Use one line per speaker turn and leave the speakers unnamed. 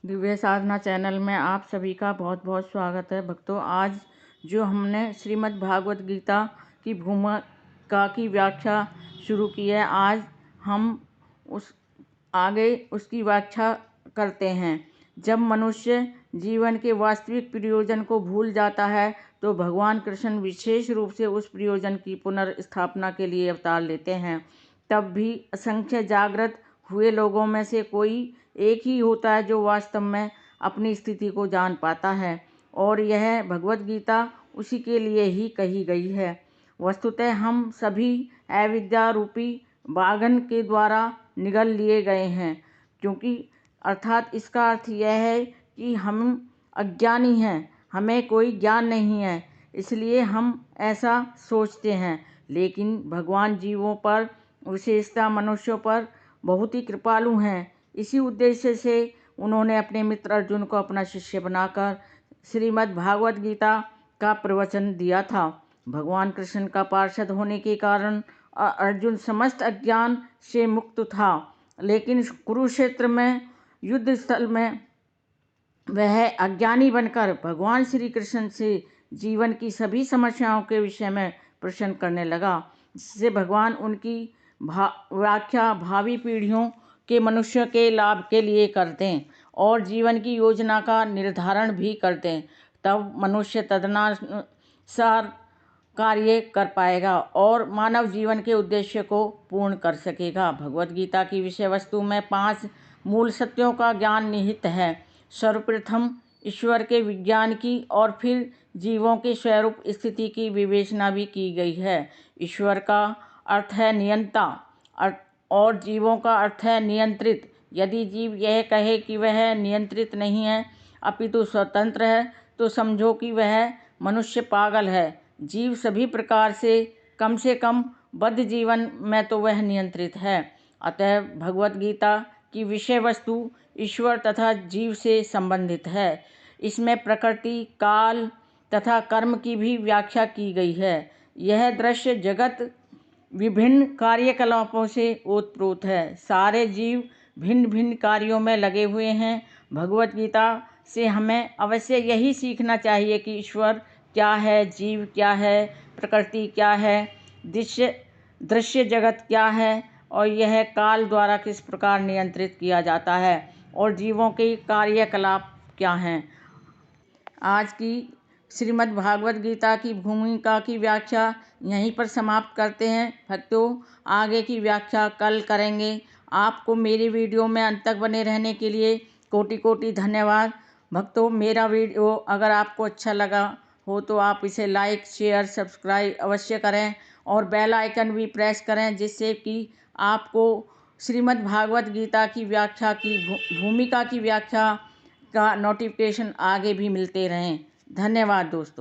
दिव्य साधना channel में आप सभी का बहुत बहुत स्वागत है भक्तों। आज जो हमने श्रीमद् भागवत गीता की भूमिका की व्याख्या शुरू की है, आज हम उसकी व्याख्या करते हैं। जब मनुष्य जीवन के वास्तविक प्रयोजन को भूल जाता है तो भगवान कृष्ण विशेष रूप से उस प्रयोजन की पुनर्स्थापना के लिए अवतार लेते हैं। तब भी असंख्य जागृत हुए लोगों में से कोई एक ही होता है जो वास्तव में अपनी स्थिति को जान पाता है, और यह भगवत गीता उसी के लिए ही कही गई है। वस्तुतः हम सभी अविद्या रूपी बागन के द्वारा निगल लिए गए हैं, क्योंकि अर्थात इसका अर्थ यह है कि हम अज्ञानी हैं, हमें कोई ज्ञान नहीं है, इसलिए हम ऐसा सोचते हैं। लेकिन भगवान जीवों पर, विशेषतः मनुष्यों पर बहुत ही कृपालु हैं। इसी उद्देश्य से उन्होंने अपने मित्र अर्जुन को अपना शिष्य बनाकर श्रीमद् भागवत गीता का प्रवचन दिया था। भगवान कृष्ण का पार्षद होने के कारण अर्जुन समस्त अज्ञान से मुक्त था, लेकिन कुरुक्षेत्र में युद्ध स्थल में वह अज्ञानी बनकर भगवान श्री कृष्ण से जीवन की सभी समस्याओं के विषय में प्रश्न करने लगा, जिससे भगवान उनकी व्याख्या भावी पीढ़ियों के मनुष्य के लाभ के लिए करते हैं और जीवन की योजना का निर्धारण भी करते हैं। तब मनुष्य तदनुसार कार्य कर पाएगा और मानव जीवन के उद्देश्य को पूर्ण कर सकेगा। भगवत गीता की विषय वस्तु में 5 मूल सत्यों का ज्ञान निहित है। सर्वप्रथम ईश्वर के विज्ञान की और फिर जीवों के स्वरूप स्थिति की विवेचना भी की गई है। ईश्वर का अर्थ है नियंता और जीवों का अर्थ है नियंत्रित। यदि जीव यह कहे कि वह नियंत्रित नहीं है अपितु स्वतंत्र है, तो समझो कि वह मनुष्य पागल है। जीव सभी प्रकार से कम बद्ध जीवन में तो वह नियंत्रित है। अतः भगवत गीता की विषय वस्तु ईश्वर तथा जीव से संबंधित है। इसमें प्रकृति, काल तथा कर्म की भी व्याख्या की गई है। यह दृश्य जगत विभिन्न कार्यकलापों से ओतप्रोत है। सारे जीव भिन्न भिन्न कार्यों में लगे हुए हैं। भगवत गीता से हमें अवश्य यही सीखना चाहिए कि ईश्वर क्या है, जीव क्या है, प्रकृति क्या है, दृश्य जगत क्या है, और यह काल द्वारा किस प्रकार नियंत्रित किया जाता है, और जीवों के कार्यकलाप क्या हैं। आज की श्रीमद् भागवत गीता की भूमिका की व्याख्या यहीं पर समाप्त करते हैं भक्तों। आगे की व्याख्या कल करेंगे। आपको मेरी वीडियो में अंत तक बने रहने के लिए कोटि कोटि धन्यवाद भक्तों। मेरा वीडियो अगर आपको अच्छा लगा हो तो आप इसे लाइक, शेयर, सब्सक्राइब अवश्य करें और बेल आइकन भी प्रेस करें, जिससे कि आपको श्रीमद् भागवत गीता की व्याख्या की भूमिका की व्याख्या का नोटिफिकेशन आगे भी मिलते रहें। धन्यवाद दोस्तों।